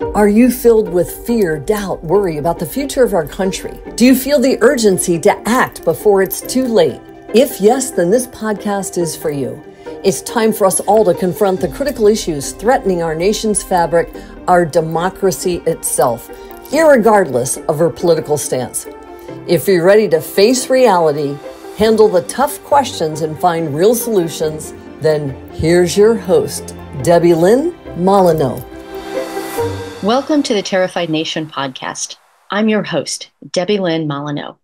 Are you filled with fear, doubt, worry about the future of our country? Do you feel the urgency to act before it's too late? If yes, then this podcast is for you. It's time for us all to confront the critical issues threatening our nation's fabric, our democracy itself, irregardless of our political stance. If you're ready to face reality, handle the tough questions, and find real solutions, then here's your host, Debilyn Molineaux. Welcome to the Terrified Nation podcast. I'm your host, Debilyn Molineaux.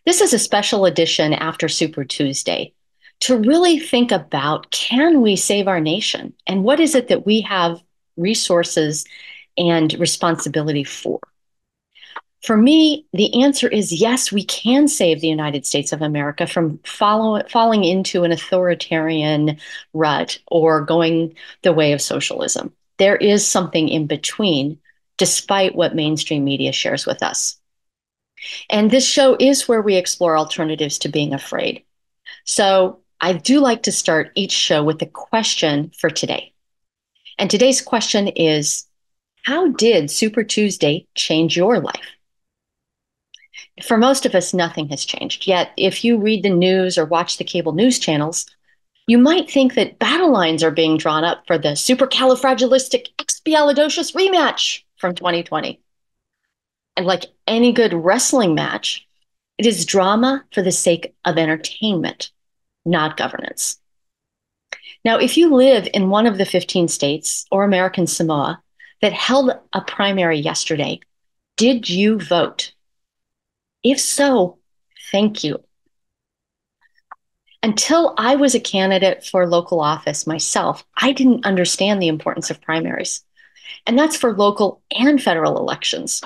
This is a special edition after Super Tuesday to really think about, can we save our nation? And what is it that we have resources and responsibility for? For me, the answer is yes, we can save the United States of America from falling into an authoritarian rut or going the way of socialism. There is something in between, despite what mainstream media shares with us. And this show is where we explore alternatives to being afraid. So I do like to start each show with a question for today. And today's question is, how did Super Tuesday change your life? For most of us, nothing has changed. Yet, if you read the news or watch the cable news channels, you might think that battle lines are being drawn up for the supercalifragilisticexpialidocious rematch from 2020. And like any good wrestling match, it is drama for the sake of entertainment, not governance. Now, if you live in one of the 15 states or American Samoa that held a primary yesterday, did you vote? If so, thank you. Until I was a candidate for local office myself, I didn't understand the importance of primaries. And that's for local and federal elections.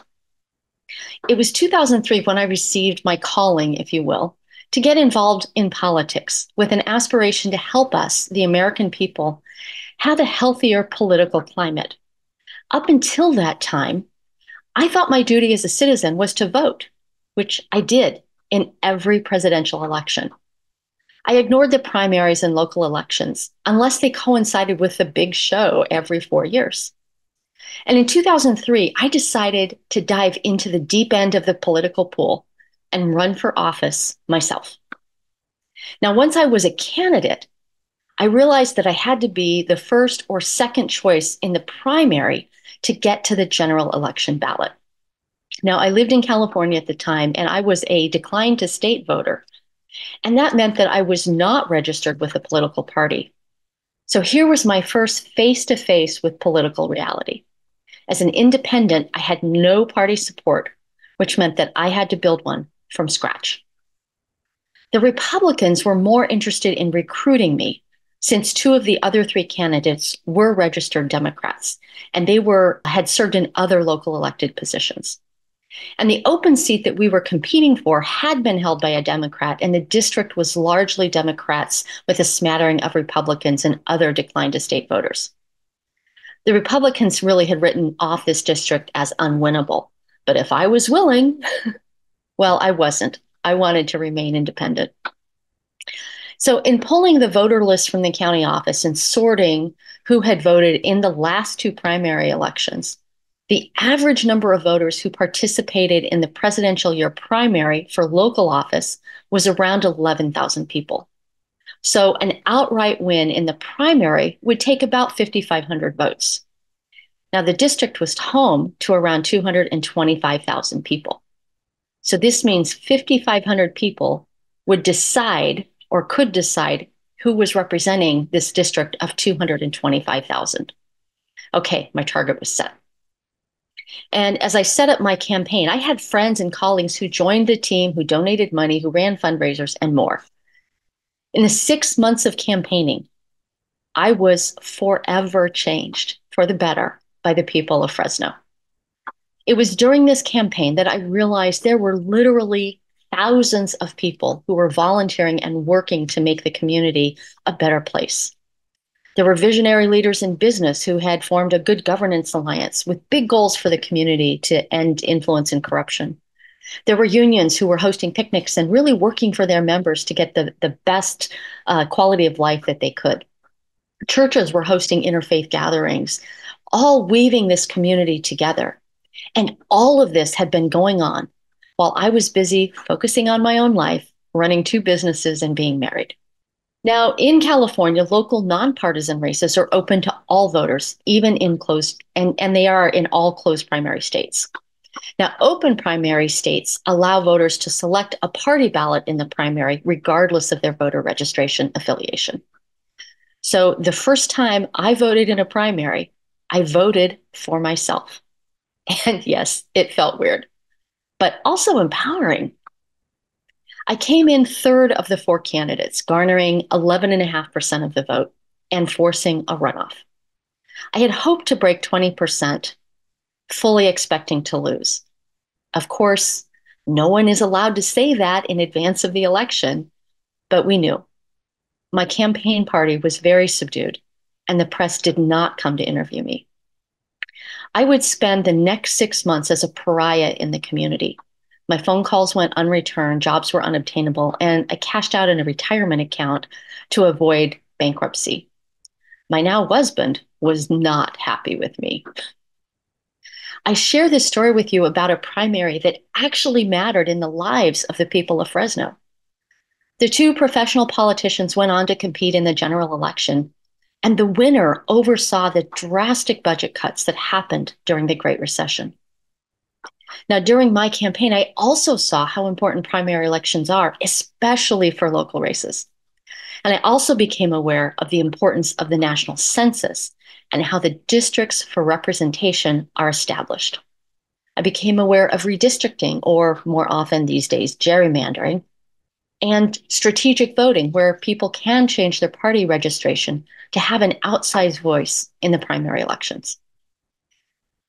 It was 2003 when I received my calling, if you will, to get involved in politics with an aspiration to help us, the American people, have a healthier political climate. Up until that time, I thought my duty as a citizen was to vote, which I did in every presidential election. I ignored the primaries and local elections unless they coincided with the big show every 4 years. And in 2003, I decided to dive into the deep end of the political pool and run for office myself. Now, once I was a candidate, I realized that I had to be the first or second choice in the primary to get to the general election ballot. Now, I lived in California at the time, and I was a declined to state voter. And that meant that I was not registered with a political party. So here was my first face-to-face with political reality. As an independent, I had no party support, which meant that I had to build one from scratch. The Republicans were more interested in recruiting me, since two of the other three candidates were registered Democrats, and they had served in other local elected positions. And the open seat that we were competing for had been held by a Democrat, and the district was largely Democrats with a smattering of Republicans and other declined to state voters. The Republicans really had written off this district as unwinnable. But if I was willing, well, I wasn't. I wanted to remain independent. So in pulling the voter list from the county office and sorting who had voted in the last two primary elections, the average number of voters who participated in the presidential year primary for local office was around 11,000 people. So an outright win in the primary would take about 5,500 votes. Now, the district was home to around 225,000 people. So this means 5,500 people would decide or could decide who was representing this district of 225,000. Okay, my target was set. And as I set up my campaign, I had friends and colleagues who joined the team, who donated money, who ran fundraisers, and more. In the 6 months of campaigning, I was forever changed for the better by the people of Fresno. It was during this campaign that I realized there were literally thousands of people who were volunteering and working to make the community a better place. There were visionary leaders in business who had formed a good governance alliance with big goals for the community to end influence and corruption. There were unions who were hosting picnics and really working for their members to get the best quality of life that they could. Churches were hosting interfaith gatherings. all weaving this community together. And all of this had been going on while I was busy focusing on my own life, running 2 businesses, and being married. Now, in California, local nonpartisan races are open to all voters, even in closed, and they are in all closed primary states. Now, open primary states allow voters to select a party ballot in the primary, regardless of their voter registration affiliation. So the first time I voted in a primary, I voted for myself. And yes, it felt weird, but also empowering. I came in third of the 4 candidates, garnering 11.5% of the vote and forcing a runoff. I had hoped to break 20%, fully expecting to lose. Of course, no one is allowed to say that in advance of the election, but we knew. My campaign party was very subdued, and the press did not come to interview me. I would spend the next 6 months as a pariah in the community. My phone calls went unreturned, jobs were unobtainable, and I cashed out in a retirement account to avoid bankruptcy. My now husband was not happy with me. I share this story with you about a primary that actually mattered in the lives of the people of Fresno. The 2 professional politicians went on to compete in the general election, and the winner oversaw the drastic budget cuts that happened during the Great Recession. Now, during my campaign, I also saw how important primary elections are, especially for local races. And I also became aware of the importance of the national census and how the districts for representation are established. I became aware of redistricting, or more often these days, gerrymandering, and strategic voting, where people can change their party registration to have an outsized voice in the primary elections.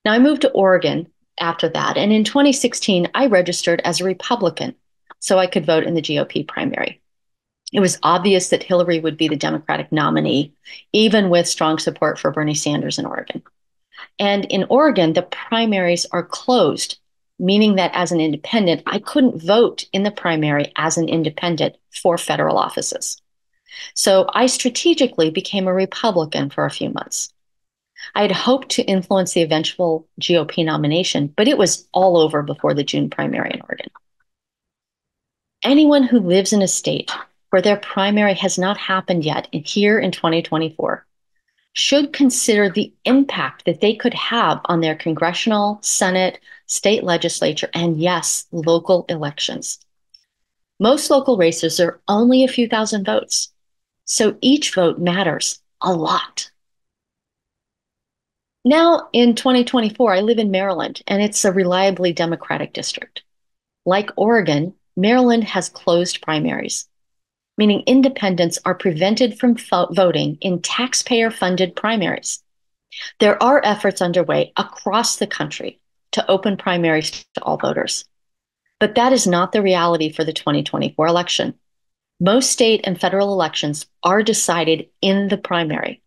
Now, I moved to Oregon after that, and in 2016, I registered as a Republican so I could vote in the GOP primary. It was obvious that Hillary would be the Democratic nominee, even with strong support for Bernie Sanders in Oregon. And in Oregon, the primaries are closed, meaning that as an independent, I couldn't vote in the primary as an independent for federal offices. So I strategically became a Republican for a few months. I had hoped to influence the eventual GOP nomination, but it was all over before the June primary in Oregon. Anyone who lives in a state where their primary has not happened yet here in 2024 should consider the impact that they could have on their congressional, Senate, state legislature, and yes, local elections. Most local races are only a few thousand votes, so each vote matters a lot. Now, in 2024, I live in Maryland, and it's a reliably Democratic district. Like Oregon, Maryland has closed primaries, meaning independents are prevented from voting in taxpayer-funded primaries. There are efforts underway across the country to open primaries to all voters. But that is not the reality for the 2024 election. Most state and federal elections are decided in the primary.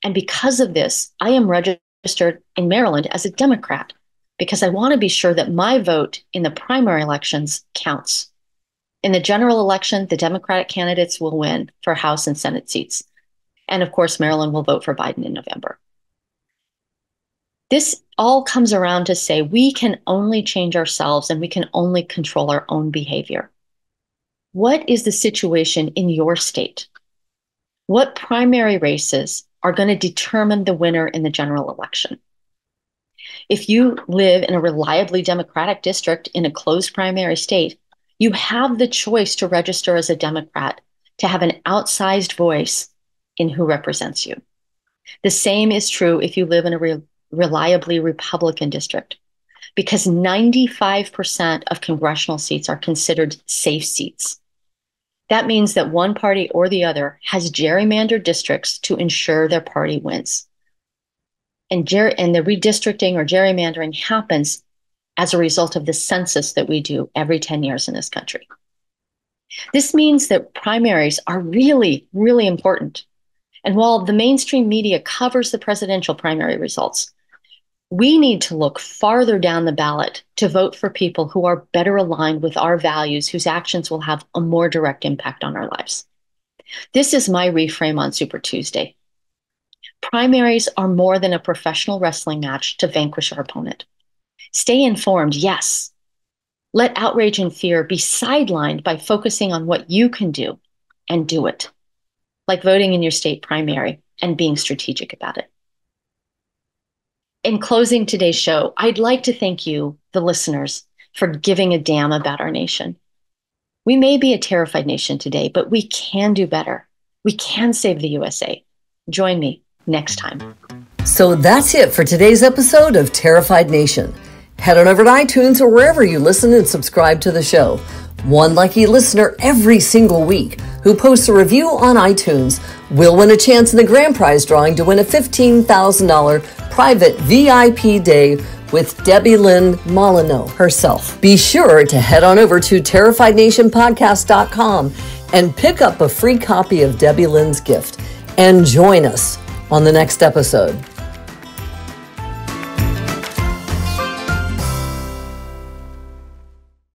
And because of this, I am registered in Maryland as a Democrat because I want to be sure that my vote in the primary elections counts. In the general election, the Democratic candidates will win for House and Senate seats. And of course, Maryland will vote for Biden in November. This all comes around to say we can only change ourselves and we can only control our own behavior. What is the situation in your state? What primary races are going to determine the winner in the general election? If you live in a reliably Democratic district in a closed primary state, you have the choice to register as a Democrat to have an outsized voice in who represents you. The same is true if you live in a reliably Republican district, because 95% of congressional seats are considered safe seats. That means that one party or the other has gerrymandered districts to ensure their party wins. And the redistricting or gerrymandering happens as a result of the census that we do every 10 years in this country. This means that primaries are really, really important. And while the mainstream media covers the presidential primary results, we need to look farther down the ballot to vote for people who are better aligned with our values, whose actions will have a more direct impact on our lives. This is my reframe on Super Tuesday. Primaries are more than a professional wrestling match to vanquish our opponent. Stay informed, yes. Let outrage and fear be sidelined by focusing on what you can do, and do it. Like voting in your state primary and being strategic about it. In closing today's show, I'd like to thank you, the listeners, for giving a damn about our nation. We may be a terrified nation today, but we can do better. We can save the USA. Join me next time. So that's it for today's episode of Terrified Nation. Head on over to iTunes or wherever you listen and subscribe to the show. One lucky listener every single week who posts a review on iTunes will win a chance in the grand prize drawing to win a $15,000 private VIP day with Debilyn Molineaux herself. Be sure to head on over to terrifiednationpodcast.com and pick up a free copy of Debilyn's gift and join us on the next episode.